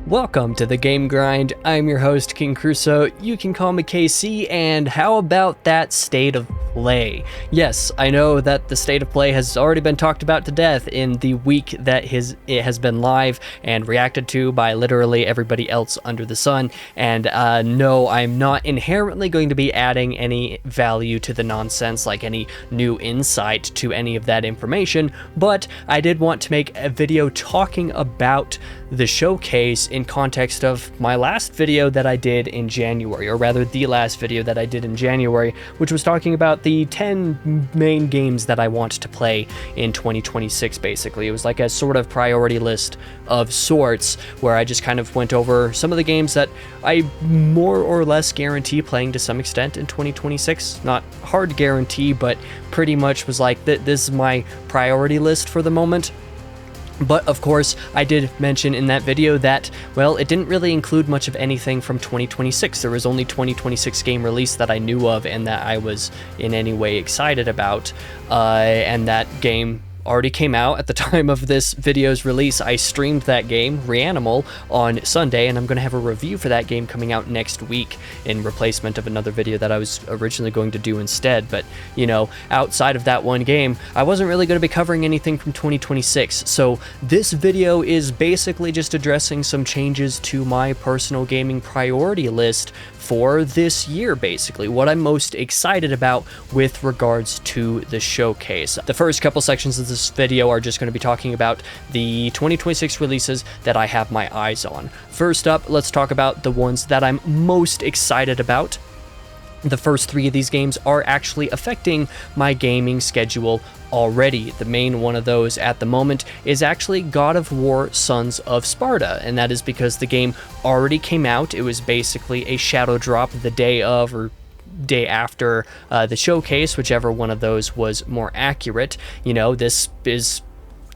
Welcome to the Game Grind. I'm your host, King Crusoe. You can call me KC, and how about that state of play? Yes, I know that the state of play has already been talked about to death in the week that it has been live and reacted to by literally everybody else under the sun. And no, I'm not inherently going to be adding any value to the nonsense, like any new insight to any of that information, but I did want to make a video talking about the showcase in context of my last video that I did in January, or rather the last video that I did in January, which was talking about the 10 main games that I want to play in 2026. Basically, it was like a sort of priority list of sorts where I just kind of went over some of the games that I more or less guarantee playing to some extent in 2026. Not hard guarantee, but pretty much was like, this is my priority list for the moment. But of course, I did mention in that video that, well, it didn't really include much of anything from 2026. There was only 2026 game release that I knew of and that I was in any way excited about, and that game already came out at the time of this video's release. I streamed that game, Reanimal, on Sunday, and I'm going to have a review for that game coming out next week in replacement of another video that I was originally going to do instead. But, you know, outside of that one game, I wasn't really going to be covering anything from 2026. So this video is basically just addressing some changes to my personal gaming priority list for this year, basically what I'm most excited about with regards to the showcase. The first couple sections of this video are just going to be talking about the 2026 releases that I have my eyes on. First up, let's talk about the ones that I'm most excited about. The first three of these games are actually affecting my gaming schedule already. The main one of those at the moment is actually God of War Sons of Sparta, and that is because the game already came out. It was basically a shadow drop the day of or day after the showcase, whichever one of those was more accurate. You know, this is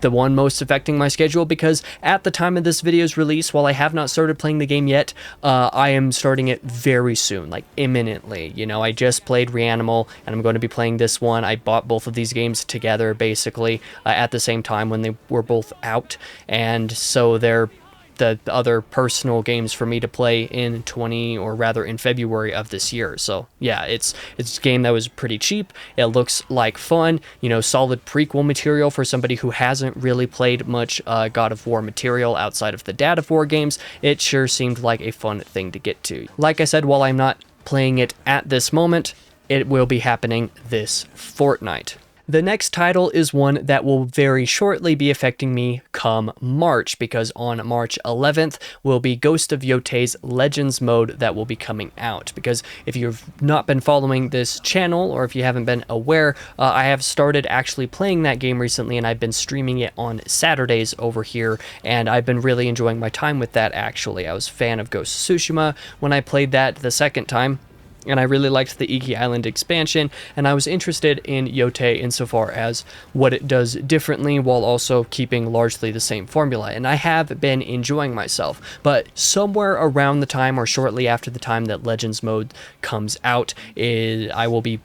the one most affecting my schedule because at the time of this video's release, while I have not started playing the game yet, I am starting it very soon, like imminently. You know, I just played Reanimal and I'm going to be playing this one. I bought both of these games together basically at the same time when they were both out, and so they're the other personal games for me to play in in February of this year. So yeah, it's a game that was pretty cheap. It looks like fun, you know, solid prequel material for somebody who hasn't really played much God of War material outside of the Dad of War games. It sure seemed like a fun thing to get to. Like I said, while I'm not playing it at this moment, it will be happening this fortnight. The next title is one that will very shortly be affecting me come March, because on March 11th will be Ghost of Yote's Legends mode that will be coming out. Because if you've not been following this channel, or if you haven't been aware, I have started actually playing that game recently, and I've been streaming it on Saturdays over here, and I've been really enjoying my time with that actually. I was a fan of Ghost of Tsushima when I played that the second time, and I really liked the Iki Island expansion, and I was interested in Yote insofar as what it does differently while also keeping largely the same formula, and I have been enjoying myself. But somewhere around the time or shortly after the time that Legends mode comes out, I will be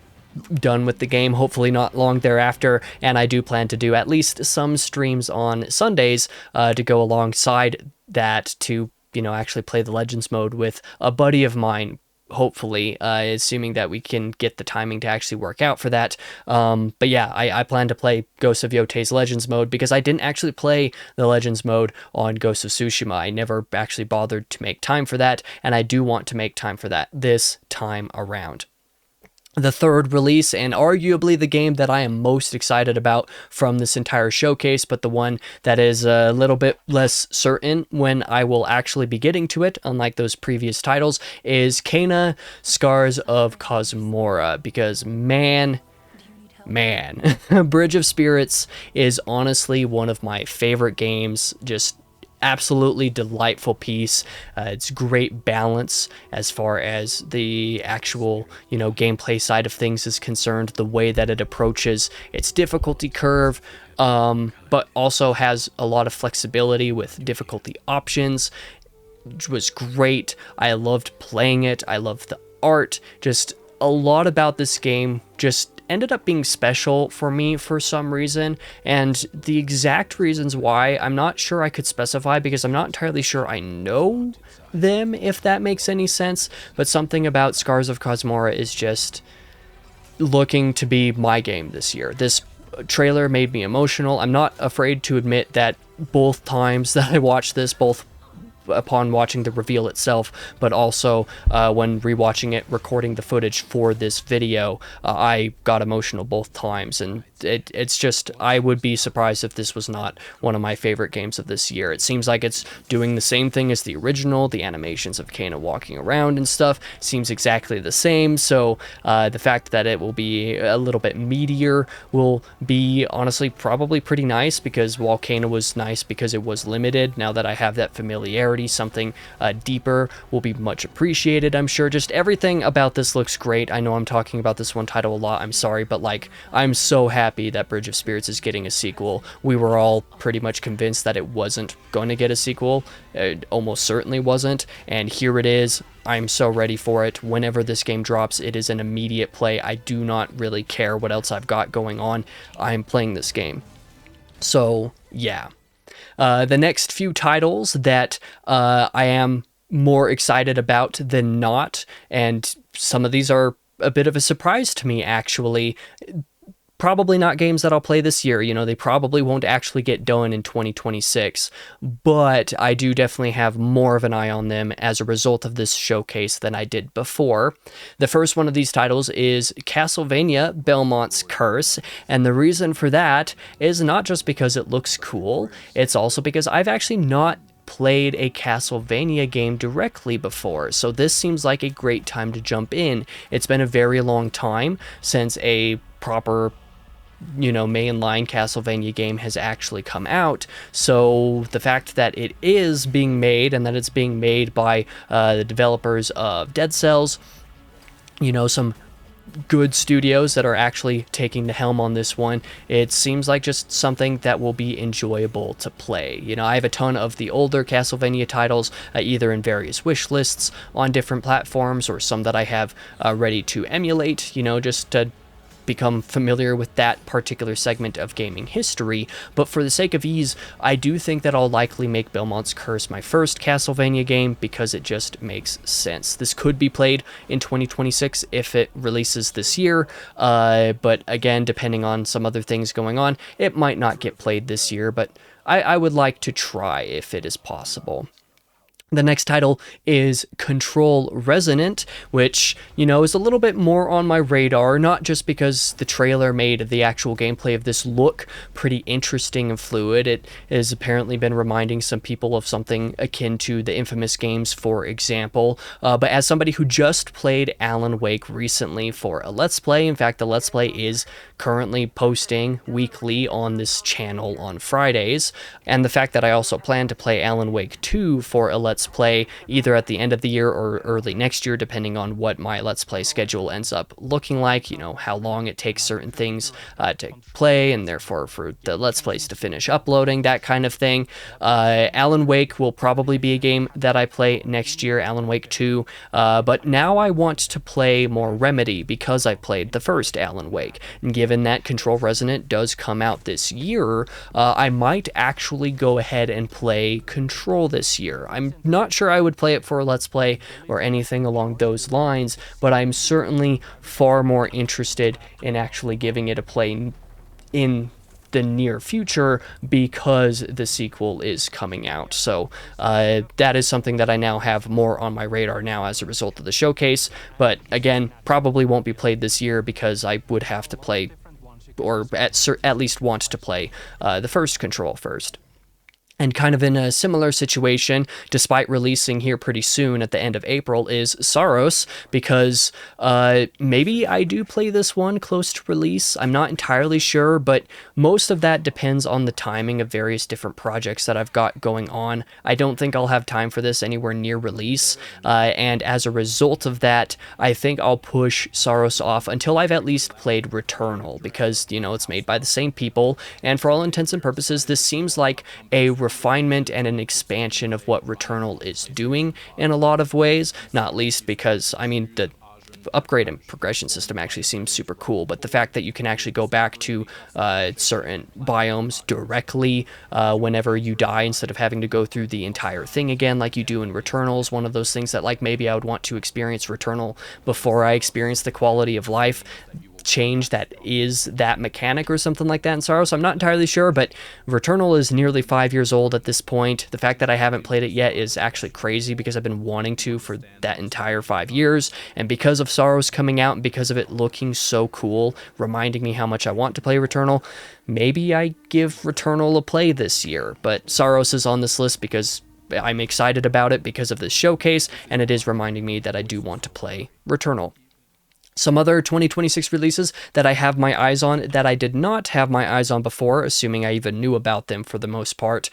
done with the game, hopefully not long thereafter, and I do plan to do at least some streams on Sundays to go alongside that to, you know, actually play the Legends mode with a buddy of mine, hopefully, assuming that we can get the timing to actually work out for that. But yeah, I plan to play Ghost of Yote's Legends mode because I didn't actually play the Legends mode on Ghost of Tsushima. I never actually bothered to make time for that, and I do want to make time for that this time around. The third release, and arguably the game that I am most excited about from this entire showcase, but the one that is a little bit less certain when I will actually be getting to it, unlike those previous titles, is Kena Scars of Cosmora, because man, Bridge of Spirits is honestly one of my favorite games. Just absolutely delightful piece. It's great balance as far as the actual, you know, gameplay side of things is concerned, the way that it approaches its difficulty curve, but also has a lot of flexibility with difficulty options. It was great. I loved playing it. I loved the art. Just a lot about this game just ended up being special for me for some reason, and the exact reasons why I'm not sure I could specify, because I'm not entirely sure I know them, if that makes any sense. But something about Scars of Cosmora is just looking to be my game this year. This trailer made me emotional. I'm not afraid to admit that both times that I watched this, both upon watching the reveal itself, but also when rewatching it, recording the footage for this video, I got emotional both times. And it's just, I would be surprised if this was not one of my favorite games of this year. It seems like it's doing the same thing as the original. The animations of Kena walking around and stuff seems exactly the same. So the fact that it will be a little bit meatier will be honestly probably pretty nice, because while Kena was nice because it was limited, now that I have that familiarity, something deeper will be much appreciated, I'm sure. Just everything about this looks great. I know I'm talking about this one title a lot, I'm sorry, but like, I'm so happy that Bridge of Spirits is getting a sequel. We were all pretty much convinced that it wasn't going to get a sequel. It almost certainly wasn't, and here it is. I'm so ready for it. Whenever this game drops, it is an immediate play. I do not really care what else I've got going on. I'm playing this game. So yeah. The next few titles that I am more excited about than not, and some of these are a bit of a surprise to me, actually. Probably not games that I'll play this year. You know, they probably won't actually get done in 2026, but I do definitely have more of an eye on them as a result of this showcase than I did before. The first one of these titles is Castlevania Belmont's Curse, and the reason for that is not just because it looks cool, it's also because I've actually not played a Castlevania game directly before, so this seems like a great time to jump in. It's been a very long time since a proper, you know, mainline Castlevania game has actually come out, so the fact that it is being made, and that it's being made by the developers of Dead Cells, you know, some good studios that are actually taking the helm on this one, it seems like just something that will be enjoyable to play. You know, I have a ton of the older Castlevania titles, either in various wish lists on different platforms, or some that I have ready to emulate, you know, just to become familiar with that particular segment of gaming history. But for the sake of ease, I do think that I'll likely make Belmont's Curse my first Castlevania game, because it just makes sense. This could be played in 2026 if it releases this year, but again, depending on some other things going on, it might not get played this year, but I would like to try if it is possible. The next title is Control Resonant, which, you know, is a little bit more on my radar, not just because the trailer made the actual gameplay of this look pretty interesting and fluid. It has apparently been reminding some people of something akin to the infamous games, for example. But as somebody who just played Alan Wake recently for a Let's Play, in fact, the Let's Play is currently posting weekly on this channel on Fridays, and the fact that I also plan to play Alan Wake 2 for a Let's Play either at the end of the year or early next year, depending on what my Let's Play schedule ends up looking like, you know, how long it takes certain things to play, and therefore for the Let's Plays to finish uploading, that kind of thing. Alan Wake will probably be a game that I play next year, Alan Wake 2, but now I want to play more Remedy because I played the first Alan Wake, and given that Control Resonant does come out this year, I might actually go ahead and play Control this year. I'm not sure I would play it for a Let's Play or anything along those lines, but I'm certainly far more interested in actually giving it a play in the near future because the sequel is coming out. So that is something that I now have more on my radar now as a result of the showcase, but again, probably won't be played this year because I would have to play, or at least want to play, the first Control first. And kind of in a similar situation, despite releasing here pretty soon at the end of April, is Saros, because maybe I do play this one close to release. I'm not entirely sure, but most of that depends on the timing of various different projects that I've got going on. I don't think I'll have time for this anywhere near release, and as a result of that, I think I'll push Saros off until I've at least played Returnal, because, you know, it's made by the same people, and for all intents and purposes, this seems like a refinement and an expansion of what Returnal is doing in a lot of ways, not least because, I mean, the upgrade and progression system actually seems super cool, but the fact that you can actually go back to certain biomes directly whenever you die instead of having to go through the entire thing again like you do in Returnal is one of those things that, like, maybe I would want to experience Returnal before I experience the quality of life change that is that mechanic or something like that in Sorrow. So I'm not entirely sure, but Returnal is nearly 5 years old at this point. The fact that I haven't played it yet is actually crazy because I've been wanting to for that entire 5 years, and because of Sorrows coming out and because of it looking so cool, reminding me how much I want to play Returnal, maybe I give Returnal a play this year. But Sorrows is on this list because I'm excited about it because of this showcase, and it is reminding me that I do want to play Returnal. Some other 2026 releases that I have my eyes on that I did not have my eyes on before, assuming I even knew about them for the most part.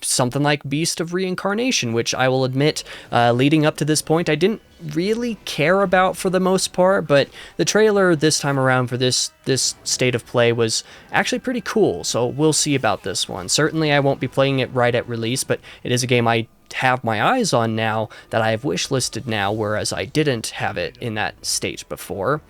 Something like Beast of Reincarnation, which I will admit, leading up to this point, I didn't really care about for the most part, but the trailer this time around for this state of play was actually pretty cool, so we'll see about this one. Certainly I won't be playing it right at release, but it is a game I have my eyes on now that I have wishlisted now, whereas I didn't have it in that state before.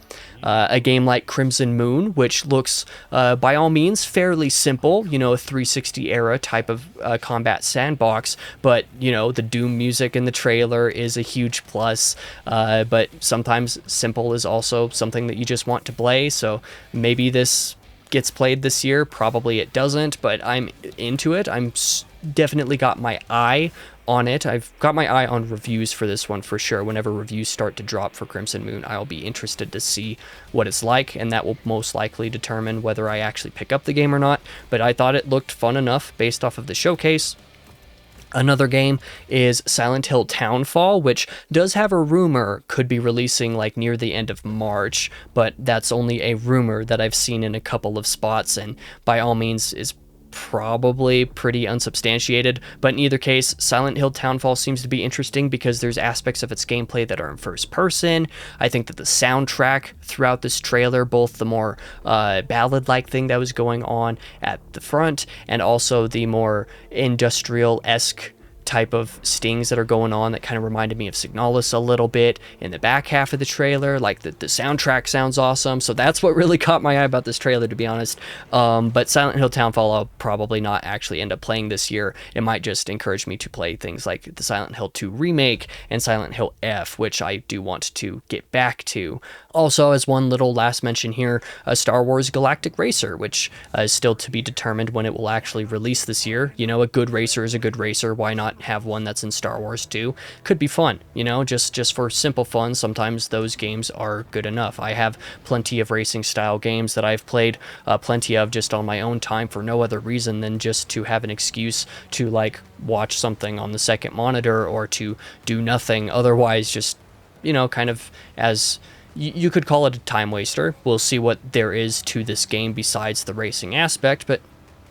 A game like Crimson Moon, which looks by all means fairly simple, you know, a 360 era type of combat sandbox, but you know, the Doom music in the trailer is a huge plus, but sometimes simple is also something that you just want to play, so maybe this gets played this year. Probably it doesn't, but I'm into it. I'm definitely got my eye on it. I've got my eye on reviews for this one for sure. Whenever reviews start to drop for Crimson Moon, I'll be interested to see what it's like, and that will most likely determine whether I actually pick up the game or not. But I thought it looked fun enough based off of the showcase. Another game is Silent Hill Townfall, which does have a rumor could be releasing like near the end of March, but that's only a rumor that I've seen in a couple of spots, and by all means is probably pretty unsubstantiated. But in either case, Silent Hill Townfall seems to be interesting because there's aspects of its gameplay that are in first person. I think that the soundtrack throughout this trailer, both the more ballad-like thing that was going on at the front and also the more industrial-esque type of stings that are going on that kind of reminded me of Signalis a little bit in the back half of the trailer. Like the soundtrack sounds awesome, so that's what really caught my eye about this trailer, to be honest. But Silent Hill Townfall I'll probably not actually end up playing this year. It might just encourage me to play things like the Silent Hill 2 remake and Silent Hill F, which I do want to get back to. Also, as one little last mention here, Star Wars Galactic Racer, which is still to be determined when it will actually release this year. You know, a good racer is a good racer. Why not have one that's in Star Wars too? Could be fun, you know, just for simple fun. Sometimes those games are good enough. I have plenty of racing style games that I've played plenty of just on my own time for no other reason than just to have an excuse to like watch something on the second monitor or to do nothing otherwise, just, you know, kind of as you could call it a time waster. We'll see what there is to this game besides the racing aspect, but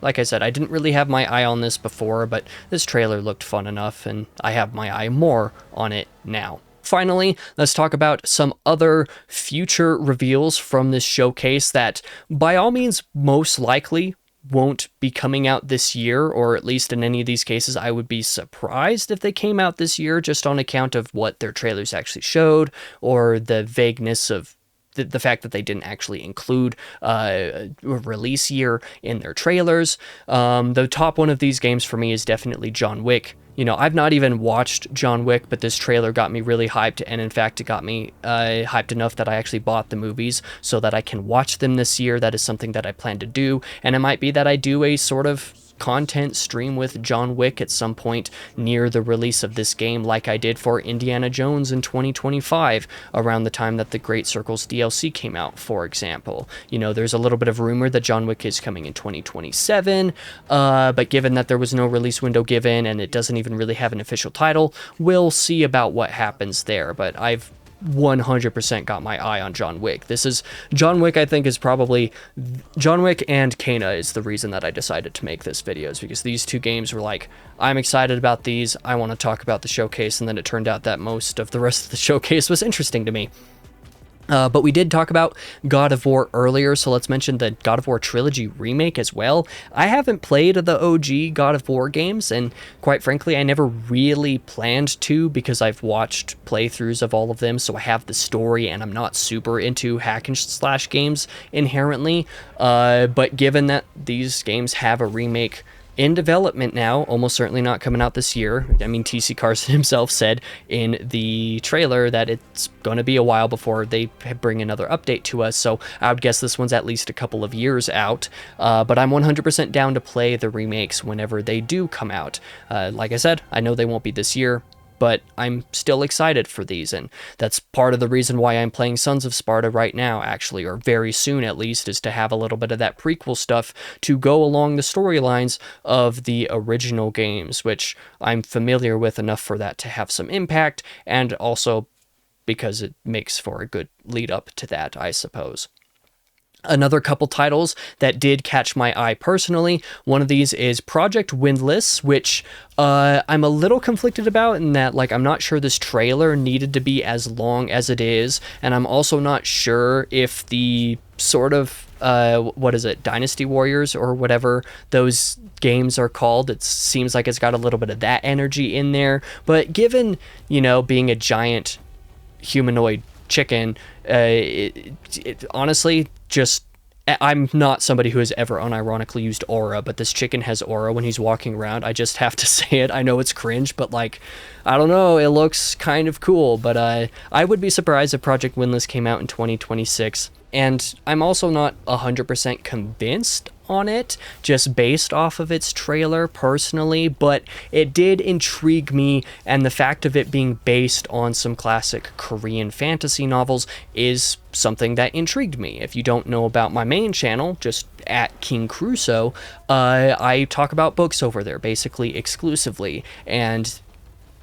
like I said, I didn't really have my eye on this before, but this trailer looked fun enough, and I have my eye more on it now. Finally, let's talk about some other future reveals from this showcase that, by all means, most likely won't be coming out this year, or at least in any of these cases, I would be surprised if they came out this year just on account of what their trailers actually showed, or the vagueness of the fact that they didn't actually include a release year in their trailers. The top one of these games for me is definitely John Wick. You know, I've not even watched John Wick, but this trailer got me really hyped, and in fact, it got me hyped enough that I actually bought the movies so that I can watch them this year. That is something that I plan to do, and it might be that I do a sort of content stream with John Wick at some point near the release of this game, like I did for Indiana Jones in 2025, around the time that the Great Circles DLC came out, for example. You know, there's a little bit of rumor that John Wick is coming in 2027, but given that there was no release window given and it doesn't even really have an official title, we'll see about what happens there. But I've 100% got my eye on John Wick. This is John Wick, I think, is probably John Wick and Kena is the reason that I decided to make this video, is because these two games were like, I'm excited about these, I want to talk about the showcase, and then it turned out that most of the rest of the showcase was interesting to me. But we did talk about God of War earlier, so let's mention the God of War Trilogy remake as well. I haven't played the OG God of War games, and quite frankly, I never really planned to because I've watched playthroughs of all of them, so I have the story, and I'm not super into hack and slash games inherently. But given that these games have a remake in development now, almost certainly not coming out this year. I mean, TC Carson himself said in the trailer that it's going to be a while before they bring another update to us, so I would guess this one's at least a couple of years out, but I'm 100% down to play the remakes whenever they do come out. Like I said, I know they won't be this year, but I'm still excited for these, and that's part of the reason why I'm playing Sons of Sparta right now, actually, or very soon at least, is to have a little bit of that prequel stuff to go along the storylines of the original games, which I'm familiar with enough for that to have some impact, and also because it makes for a good lead up to that, I suppose. Another couple titles that did catch my eye personally, one of these is Project Windless, which I'm a little conflicted about in that, like, I'm not sure this trailer needed to be as long as it is, and I'm also not sure if the sort of, what is it, Dynasty Warriors or whatever those games are called, it seems like it's got a little bit of that energy in there, but given, you know, being a giant humanoid chicken, it honestly just, I'm not somebody who has ever unironically used aura, but this chicken has aura when he's walking around. I just have to say it. I know it's cringe, but like, I don't know, it looks kind of cool, but I would be surprised if Project Windless came out in 2026. And I'm also not 100% convinced on it, just based off of its trailer personally, but it did intrigue me, and the fact of it being based on some classic Korean fantasy novels is something that intrigued me. If you don't know about my main channel, just at King Crusoe, I talk about books over there, basically exclusively, and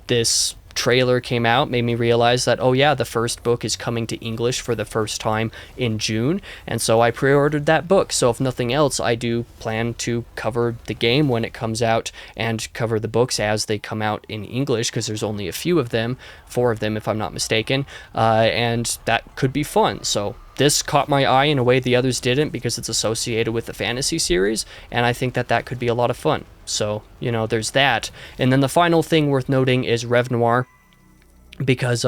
this trailer came out, made me realize that, oh yeah, the first book is coming to English for the first time in June, and so I pre-ordered that book. So if nothing else, I do plan to cover the game when it comes out and cover the books as they come out in English, because there's only a few of them, 4 of them if I'm not mistaken, and that could be fun. So this caught my eye in a way the others didn't because it's associated with the fantasy series, and I think that that could be a lot of fun. So, you know, there's that. And then the final thing worth noting is Rev Noir, because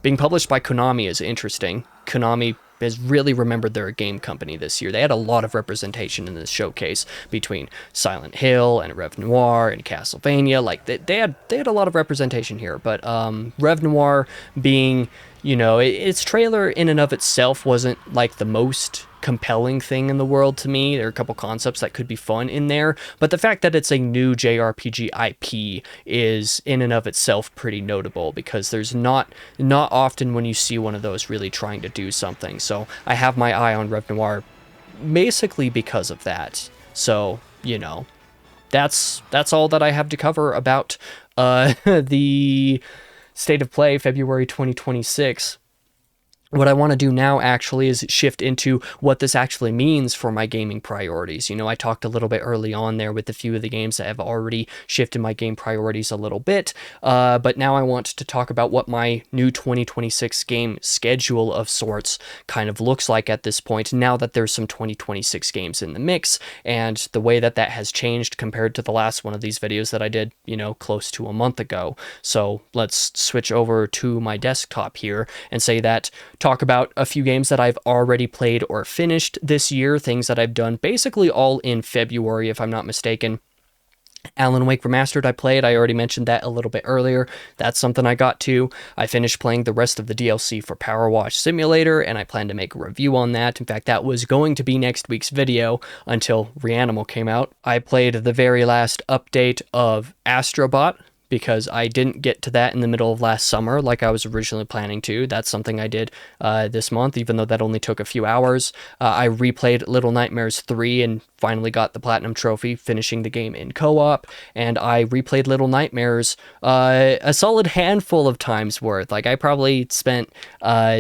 being published by Konami is interesting. Konami has really remembered they're a game company this year. They had a lot of representation in this showcase between Silent Hill and Rev Noir and Castlevania. Like, they had a lot of representation here, but Rev Noir being, you know, its trailer in and of itself wasn't like the most compelling thing in the world to me. There are a couple concepts that could be fun in there, but the fact that it's a new JRPG IP is in and of itself pretty notable, because there's not often when you see one of those really trying to do something. So I have my eye on Rev Noir basically because of that. So, you know, that's all that I have to cover about the State of Play February 2026. What I want to do now actually is shift into what this actually means for my gaming priorities. You know, I talked a little bit early on there with a few of the games that have already shifted my game priorities a little bit, but now I want to talk about what my new 2026 game schedule of sorts kind of looks like at this point, now that there's some 2026 games in the mix, and the way that that has changed compared to the last one of these videos that I did, you know, close to a month ago. So let's switch over to my desktop here and say that talk about a few games that I've already played or finished this year, things that I've done basically all in February, if I'm not mistaken. Alan Wake Remastered I played. I already mentioned that a little bit earlier. That's something I got to. I finished playing the rest of the DLC for Power Wash Simulator, and I plan to make a review on that. In fact, that was going to be next week's video until Reanimal came out. I played the very last update of Astrobot, because I didn't get to that in the middle of last summer like I was originally planning to. That's something I did this month, even though that only took a few hours. I replayed Little Nightmares 3 and finally got the Platinum Trophy, finishing the game in co-op, and I replayed Little Nightmares a solid handful of times worth. Like, I probably spent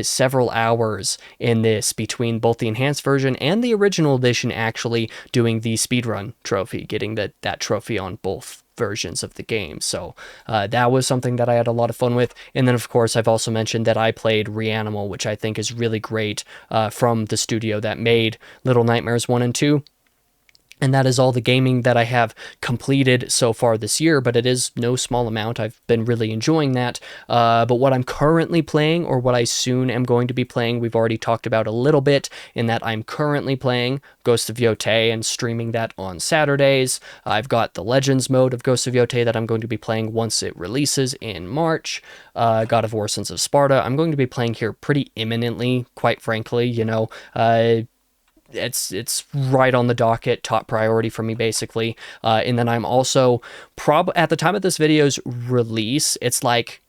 several hours in this between both the enhanced version and the original edition, actually doing the speedrun trophy, getting that trophy on both versions of the game. So that was something that I had a lot of fun with. And then, of course, I've also mentioned that I played Reanimal, which I think is really great, from the studio that made Little Nightmares 1 and 2. And that is all the gaming that I have completed so far this year, but it is no small amount. I've been really enjoying that. But what I'm currently playing, or what I soon am going to be playing, we've already talked about a little bit, in that I'm currently playing Ghost of Yotei and streaming that on Saturdays. I've got the Legends mode of Ghost of Yotei that I'm going to be playing once it releases in March. God of War Sons of Sparta, I'm going to be playing here pretty imminently, quite frankly, it's right on the docket, top priority for me, basically. And then I'm also at the time of this video's release, it's like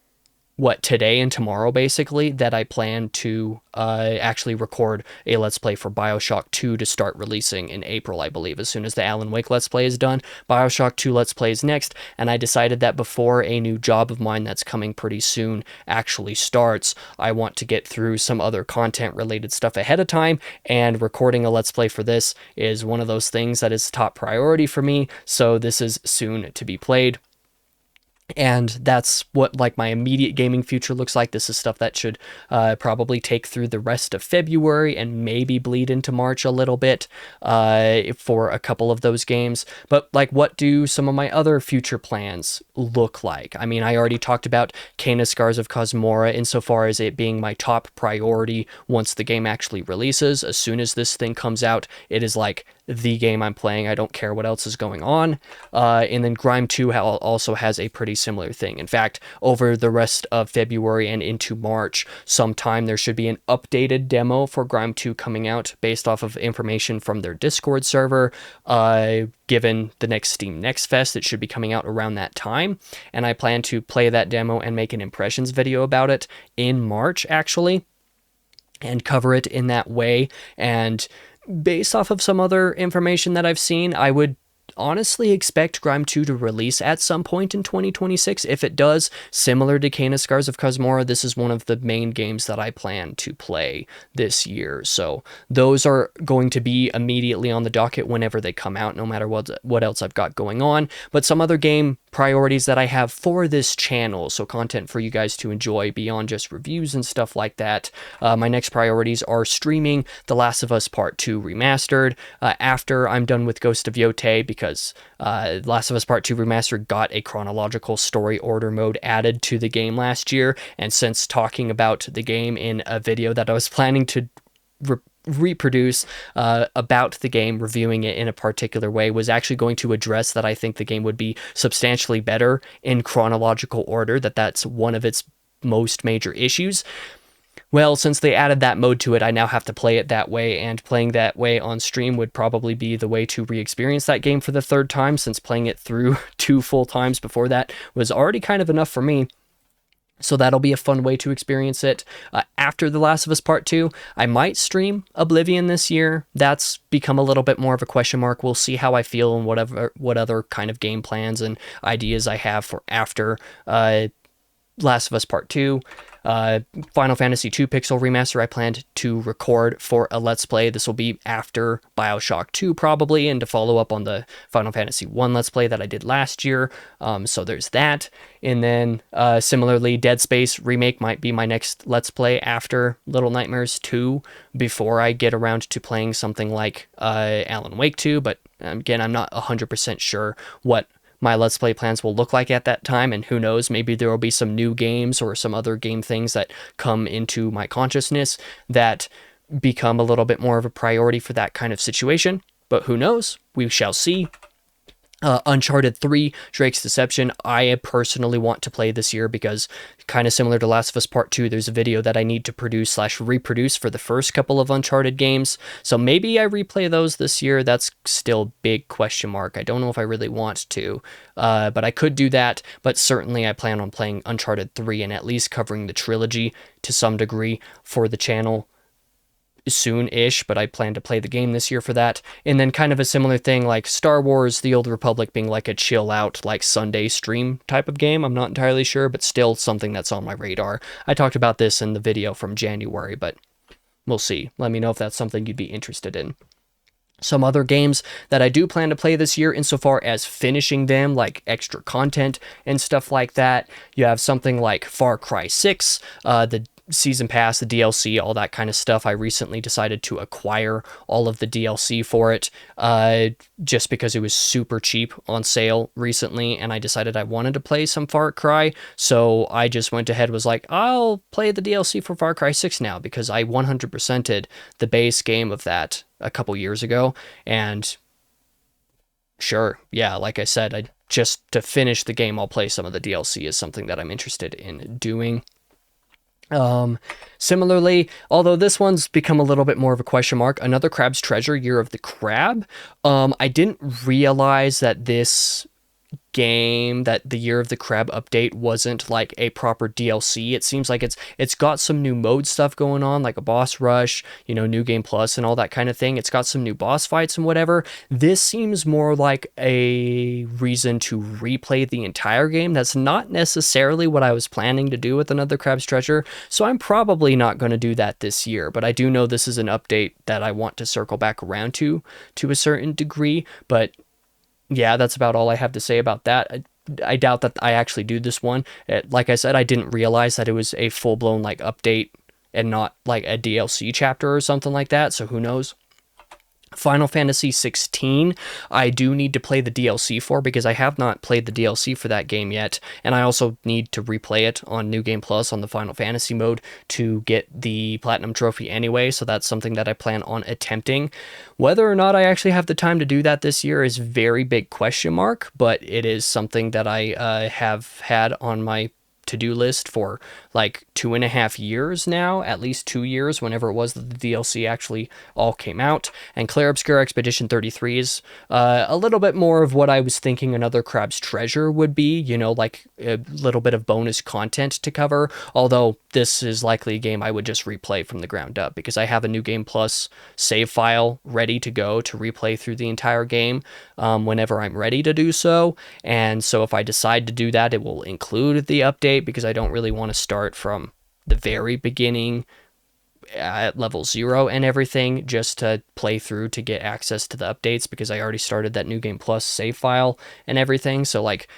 today and tomorrow, basically, that I plan to actually record a Let's Play for BioShock 2 to start releasing in April, I believe. As soon as the Alan Wake Let's Play is done, BioShock 2 Let's Play is next, and I decided that before a new job of mine that's coming pretty soon actually starts, I want to get through some other content-related stuff ahead of time, and recording a Let's Play for this is one of those things that is top priority for me, so this is soon to be played. And that's what my immediate gaming future looks like. This is stuff that should probably take through the rest of February and maybe bleed into March a little bit for a couple of those games. But what do some of my other future plans look like? I mean, I already talked about Kena Scars of Cosmora insofar as it being my top priority once the game actually releases. As soon as this thing comes out, it is the game I'm playing. I don't care what else is going on. And then Grime 2 also has a pretty similar thing. In fact, over the rest of February and into March, sometime there should be an updated demo for Grime 2 coming out based off of information from their Discord server. Given the next Steam Next Fest, it should be coming out around that time. And I plan to play that demo and make an impressions video about it in March, actually, and cover it in that way. And based off of some other information that I've seen, I would honestly expect Grime 2 to release at some point in 2026. If it does, similar to Kena Scars of Cosmora, this is one of the main games that I plan to play this year. So those are going to be immediately on the docket whenever they come out, no matter what else I've got going on. But some other game priorities that I have for this channel, so content for you guys to enjoy beyond just reviews and stuff like that. My next priorities are streaming The Last of Us Part 2 Remastered after I'm done with Ghost of Yotei, because Last of Us Part 2 Remastered got a chronological story order mode added to the game last year, and since talking about the game in a video that I was planning to reproduce about the game, reviewing it in a particular way, was actually going to address that I think the game would be substantially better in chronological order, that's one of its most major issues. Well, since they added that mode to it, I now have to play it that way, and playing that way on stream would probably be the way to re-experience that game for the third time, since playing it through 2 full times before that was already kind of enough for me. So that'll be a fun way to experience it. After The Last of Us Part 2, I might stream Oblivion this year. That's become a little bit more of a question mark. We'll see how I feel and what other kind of game plans and ideas I have for after Last of Us Part 2. Final Fantasy II Pixel Remaster I planned to record for a Let's Play. This will be after BioShock 2 probably, and to follow up on the Final Fantasy 1 Let's Play that I did last year. So there's that. And then similarly, Dead Space Remake might be my next Let's Play after Little Nightmares 2, before I get around to playing something like Alan Wake 2. But again, I'm not 100% sure what my Let's Play plans will look like at that time, and who knows, maybe there will be some new games or some other game things that come into my consciousness that become a little bit more of a priority for that kind of situation. But who knows? We shall see. Uncharted 3, Drake's Deception, I personally want to play this year because, kind of similar to Last of Us Part 2, there's a video that I need to produce/reproduce for the first couple of Uncharted games. So maybe I replay those this year. That's still big question mark. I don't know if I really want to, but I could do that. But certainly I plan on playing Uncharted 3 and at least covering the trilogy to some degree for the channel soon-ish, but I plan to play the game this year for that. And then kind of a similar thing like Star Wars The Old Republic being like a chill out, like Sunday stream type of game. I'm not entirely sure, but still something that's on my radar. I talked about this in the video from January, but we'll see. Let me know if that's something you'd be interested in. Some other games that I do plan to play this year, insofar as finishing them, like extra content and stuff like that. You have something like Far Cry 6, the season pass, the DLC, all that kind of stuff. I recently decided to acquire all of the DLC for it, just because it was super cheap on sale recently, and I decided I wanted to play some Far Cry, so I just went ahead, was like, I'll play the DLC for Far Cry 6 now, because I 100%ed the base game of that a couple years ago, and sure, yeah, like I said, just to finish the game, I'll play some of the DLC is something that I'm interested in doing. Similarly, although this one's become a little bit more of a question mark, another Crab's Treasure, Year of the Crab. I didn't realize that this game, that the Year of the Crab update wasn't like a proper DLC. It seems like it's got some new mode stuff going on, like a boss rush, new game plus and all that kind of thing. It's got some new boss fights and whatever. This seems more like a reason to replay the entire game. That's not necessarily what I was planning to do with another Crab's Treasure, so I'm probably not going to do that this year, but I do know this is an update that I want to circle back around to a certain degree. But yeah, that's about all I have to say about that. I doubt that I actually do this one. Like I said, I didn't realize that it was a full-blown like update and not like a DLC chapter or something like that, so who knows. Final Fantasy 16, I do need to play the DLC for, because I have not played the DLC for that game yet, and I also need to replay it on New Game Plus on the Final Fantasy mode to get the Platinum Trophy anyway, so that's something that I plan on attempting. Whether or not I actually have the time to do that this year is very big question mark, but it is something that I have had on my to-do list for like 2.5 years now, at least 2 years, whenever it was that the DLC actually all came out. And Clair Obscur Expedition 33 is a little bit more of what I was thinking another Crab's Treasure would be, like a little bit of bonus content to cover, although this is likely a game I would just replay from the ground up, because I have a New Game Plus save file ready to go to replay through the entire game whenever I'm ready to do so. And so if I decide to do that, it will include the update, because I don't really want to start from the very beginning at level 0 and everything just to play through to get access to the updates, because I already started that New Game Plus save file and everything. So like,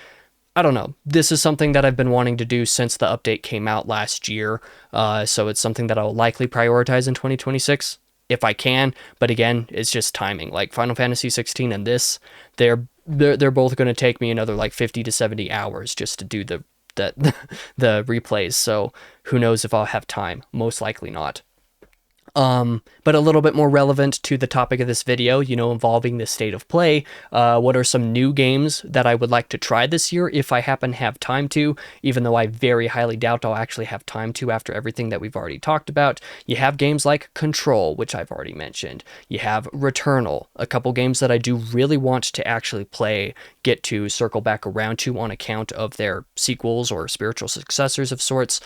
I don't know. This is something that I've been wanting to do since the update came out last year. So it's something that I'll likely prioritize in 2026 if I can. But again, it's just timing. Like Final Fantasy 16 and this, they're both going to take me another like 50 to 70 hours just to do the replays. So who knows if I'll have time? Most likely not. But a little bit more relevant to the topic of this video, involving the state of play, what are some new games that I would like to try this year if I happen to have time to, even though I very highly doubt I'll actually have time to after everything that we've already talked about. You have games like Control, which I've already mentioned. You have Returnal, a couple games that I do really want to actually play, get to circle back around to on account of their sequels or spiritual successors of sorts,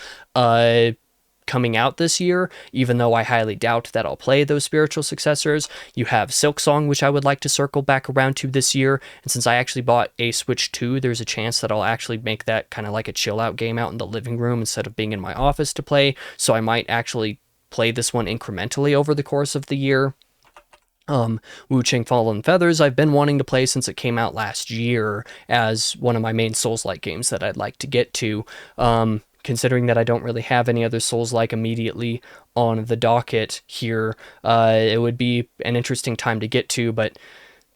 coming out this year, even though I highly doubt that I'll play those spiritual successors. You have Silksong, which I would like to circle back around to this year, and since I actually bought a Switch 2, there's a chance that I'll actually make that kind of like a chill out game out in the living room instead of being in my office to play, so I might actually play this one incrementally over the course of the year. Wu-Ching Fallen Feathers, I've been wanting to play since it came out last year as one of my main Souls-like games that I'd like to get to. Considering that I don't really have any other Souls-like immediately on the docket here, it would be an interesting time to get to, but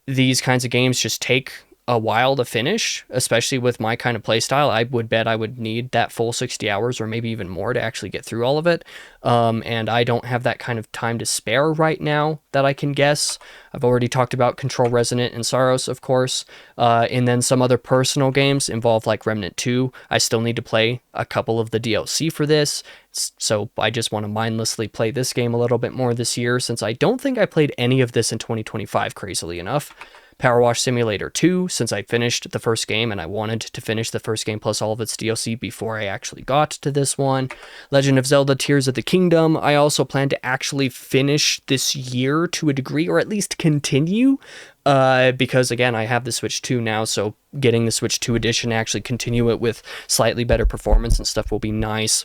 these kinds of games just take a while to finish, especially with my kind of playstyle. I would bet I would need that full 60 hours or maybe even more to actually get through all of it. And I don't have that kind of time to spare right now that I can guess. I've already talked about Control Resonant and Saros, of course. And then some other personal games involve like Remnant 2. I still need to play a couple of the DLC for this. So I just want to mindlessly play this game a little bit more this year, since I don't think I played any of this in 2025, crazily enough. Power Wash Simulator 2, since I finished the first game and I wanted to finish the first game plus all of its DLC before I actually got to this one. Legend of Zelda Tears of the Kingdom, I also plan to actually finish this year to a degree, or at least continue, because again, I have the Switch 2 now, so getting the Switch 2 edition, actually continue it with slightly better performance and stuff will be nice.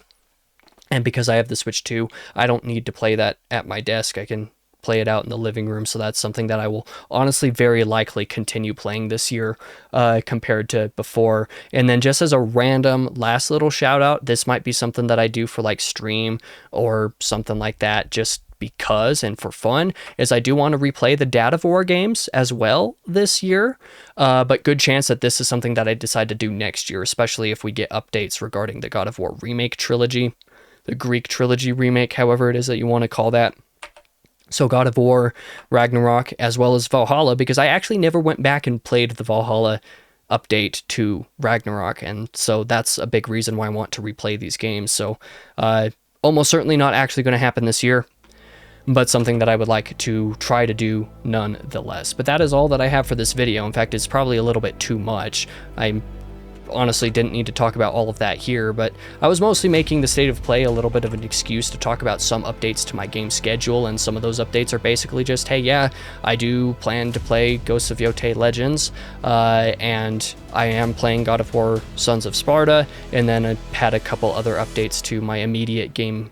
And because I have the Switch 2, I don't need to play that at my desk. I can play it out in the living room. So that's something that I will honestly very likely continue playing this year compared to before. And then just as a random last little shout out, this might be something that I do for like stream or something like that, just because and for fun, is I do want to replay the Dad of War games as well this year, but good chance that this is something that I decide to do next year, especially if we get updates regarding the God of War remake trilogy, the Greek trilogy remake, however it is that you want to call that. So God of War, Ragnarok, as well as Valhalla, because I actually never went back and played the Valhalla update to Ragnarok, and so that's a big reason why I want to replay these games. So almost certainly not actually going to happen this year, but something that I would like to try to do nonetheless. But that is all that I have for this video. In fact, it's probably a little bit too much. I honestly didn't need to talk about all of that here, but I was mostly making the state of play a little bit of an excuse to talk about some updates to my game schedule, and some of those updates are basically just, hey, yeah, I do plan to play Ghosts of Yotei Legends, and I am playing God of War Sons of Sparta, and then I had a couple other updates to my immediate game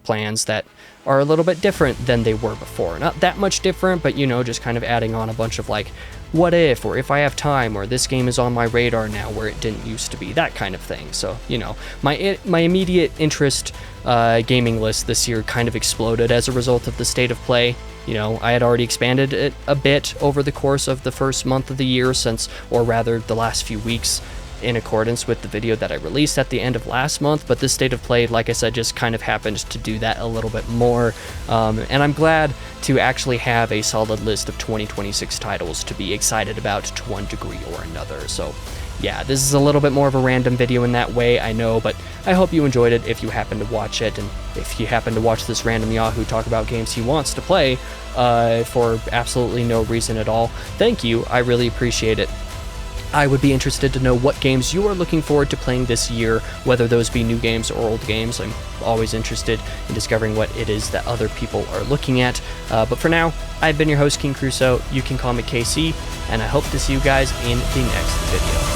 plans that are a little bit different than they were before. Not that much different, but you know, just kind of adding on a bunch of like, what if, or if I have time, or this game is on my radar now where it didn't used to be, that kind of thing. So, you know, my immediate interest gaming list this year kind of exploded as a result of the state of play. You know, I had already expanded it a bit over the course of the first month of the year since, or rather the last few weeks, in accordance with the video that I released at the end of last month, but this state of play, like I said, just kind of happened to do that a little bit more, and I'm glad to actually have a solid list of 2026 titles to be excited about to one degree or another. So yeah, this is a little bit more of a random video in that way, I know, but I hope you enjoyed it if you happen to watch it, and if you happen to watch this random Yahoo talk about games he wants to play for absolutely no reason at all, thank you, I really appreciate it. I would be interested to know what games you are looking forward to playing this year, whether those be new games or old games. I'm always interested in discovering what it is that other people are looking at. But for now, I've been your host, King Crusoe. You can call me KC, and I hope to see you guys in the next video.